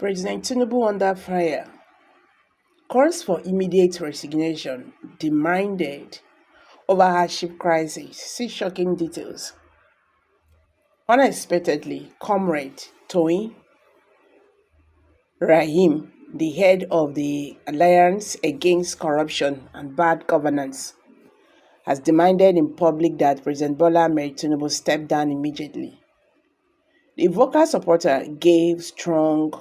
President Tinubu under fire. Calls for immediate resignation demanded over hardship crisis. See shocking details. Unexpectedly, Comrade Toyin Rahim, the head of the Alliance Against Corruption and Bad Governance, has demanded in public that President Bola Ahmed Tinubu step down immediately. The vocal supporter gave strong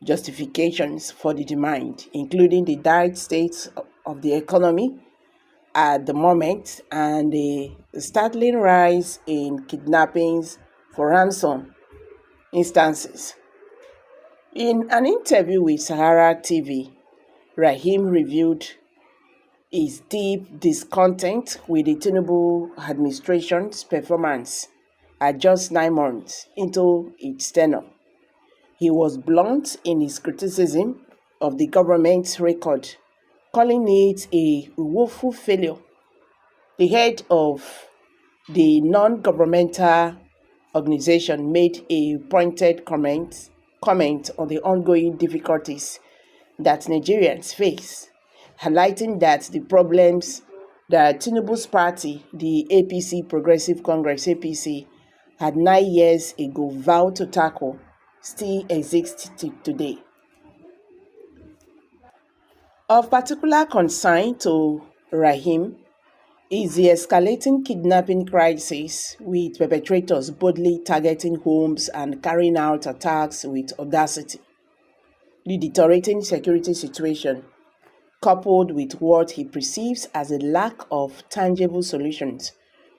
justifications for the demand, including the dire state of the economy at the moment and the startling rise in kidnappings for ransom instances. In an interview with Sahara TV, Rahim revealed his deep discontent with the Tinubu administration's performance at just 9 months into its tenure. He was blunt in his criticism of the government's record, calling it a woeful failure. The head of the non-governmental organization made a pointed comment on the ongoing difficulties that Nigerians face, highlighting that the problems that Tinubu's party, the APC Progressive Congress APC, had 9 years ago vowed to tackle still exist today. Of particular concern to Rahim is the escalating kidnapping crisis, with perpetrators boldly targeting homes and carrying out attacks with audacity. The deteriorating security situation, coupled with what he perceives as a lack of tangible solutions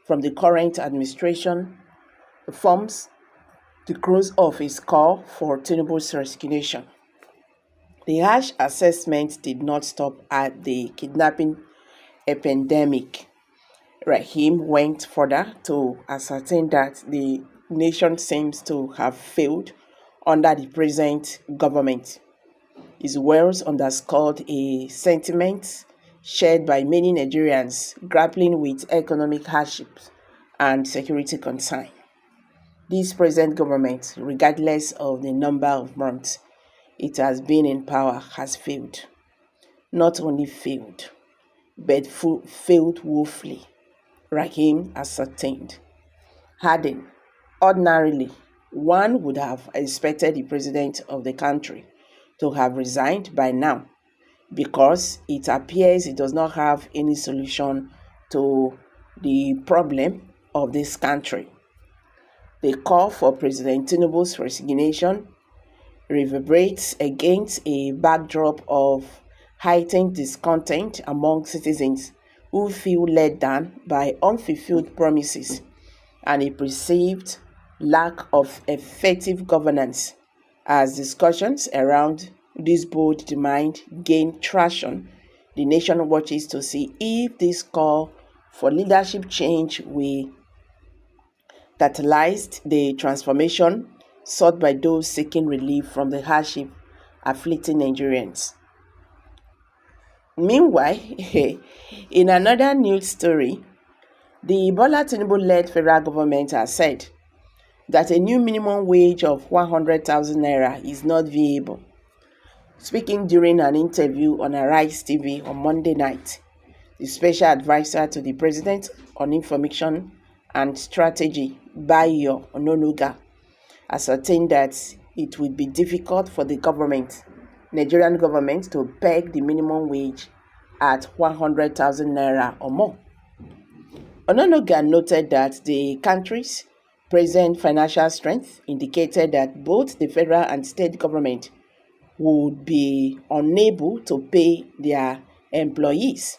from the current administration, forms the crux of his call for Tinubu's resignation. The harsh assessment did not stop at the kidnapping epidemic. Rahim went further to ascertain that the nation seems to have failed under the present government. His words underscored a sentiment shared by many Nigerians grappling with economic hardships and security concerns. This present government, regardless of the number of months it has been in power, has failed. Not only failed, but failed woefully, Rahim ascertained. Ordinarily, one would have expected the president of the country to have resigned by now, because it appears he does not have any solution to the problem of this country. The call for President Tinubu's resignation reverberates against a backdrop of heightened discontent among citizens who feel let down by unfulfilled promises and a perceived lack of effective governance. As discussions around this bold demand gain traction, the nation watches to see if this call for leadership change will catalyzed the transformation sought by those seeking relief from the hardship afflicting Nigerians. Meanwhile, in another news story, the Bola Tinubu-led federal government has said that a new minimum wage of 100,000 naira is not viable. Speaking during an interview on Arise TV on Monday night, the special advisor to the president on information and strategy, Bayo Ononuga, ascertained that it would be difficult for the Nigerian government, to peg the minimum wage at 100,000 naira or more. Ononuga noted that the country's present financial strength indicated that both the federal and state government would be unable to pay their employees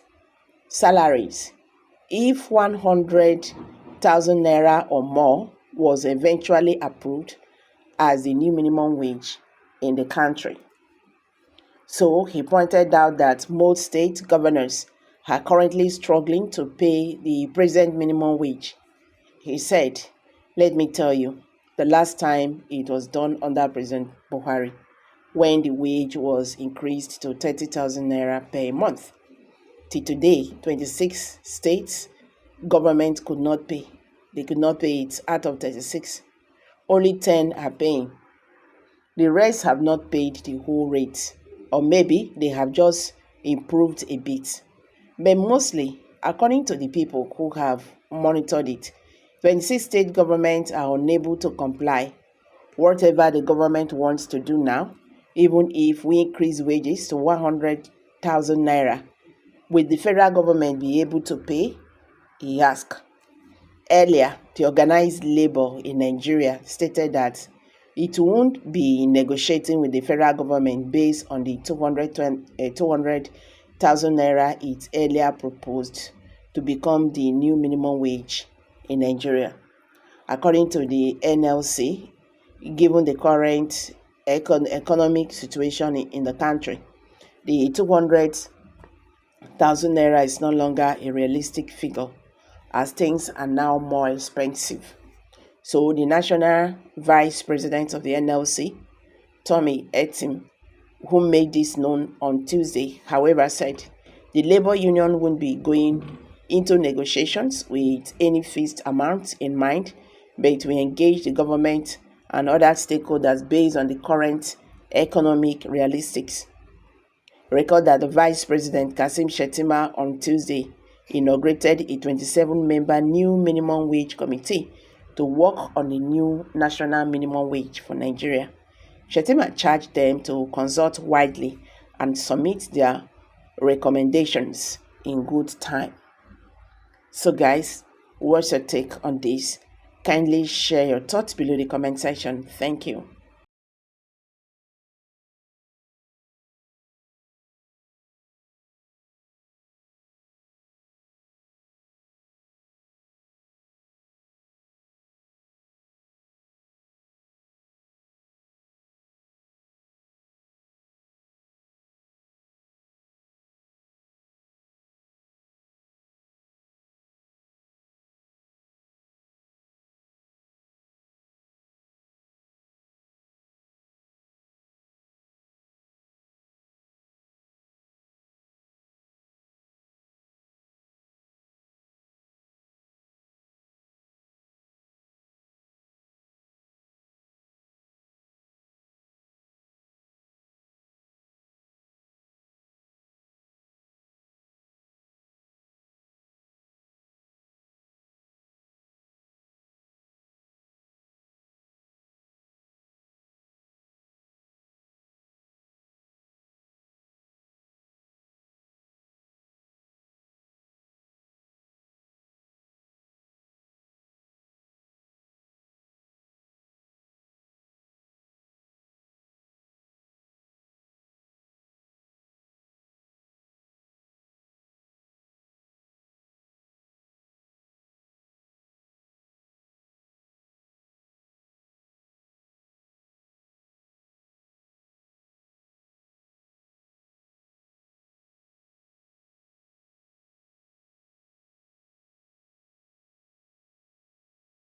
salaries if 100,000 naira or more was eventually approved as the new minimum wage in the country. So he pointed out that most state governors are currently struggling to pay the present minimum wage. He said, "Let me tell you, the last time it was done under President Buhari, when the wage was increased to 30,000 naira per month. Till today, 26 states government could not pay. They could not pay it out of 36. Only 10 are paying. The rest have not paid the whole rate, or maybe they have just improved a bit. But mostly, according to the people who have monitored it, 26 state governments are unable to comply. Whatever the government wants to do now, even if we increase wages to 100,000 naira, will the federal government be able to pay? He asked. Earlier, the organized labor in Nigeria stated that it won't be negotiating with the federal government based on the 200,000 naira it earlier proposed to become the new minimum wage in Nigeria. According to the NLC, given the current economic situation in the country, the 200,000 naira is no longer a realistic figure, as things are now more expensive. So the National Vice President of the NLC, Tommy Etim, who made this known on Tuesday, however, said the labor union won't be going into negotiations with any fixed amount in mind, but will engage the government and other stakeholders based on the current economic realistics. Record that the Vice President Kasim Shettima on Tuesday inaugurated a 27-member new minimum wage committee to work on the new national minimum wage for Nigeria. Shettima charged them to consult widely and submit their recommendations in good time. So guys, what's your take on this? Kindly share your thoughts below the comment section. Thank you.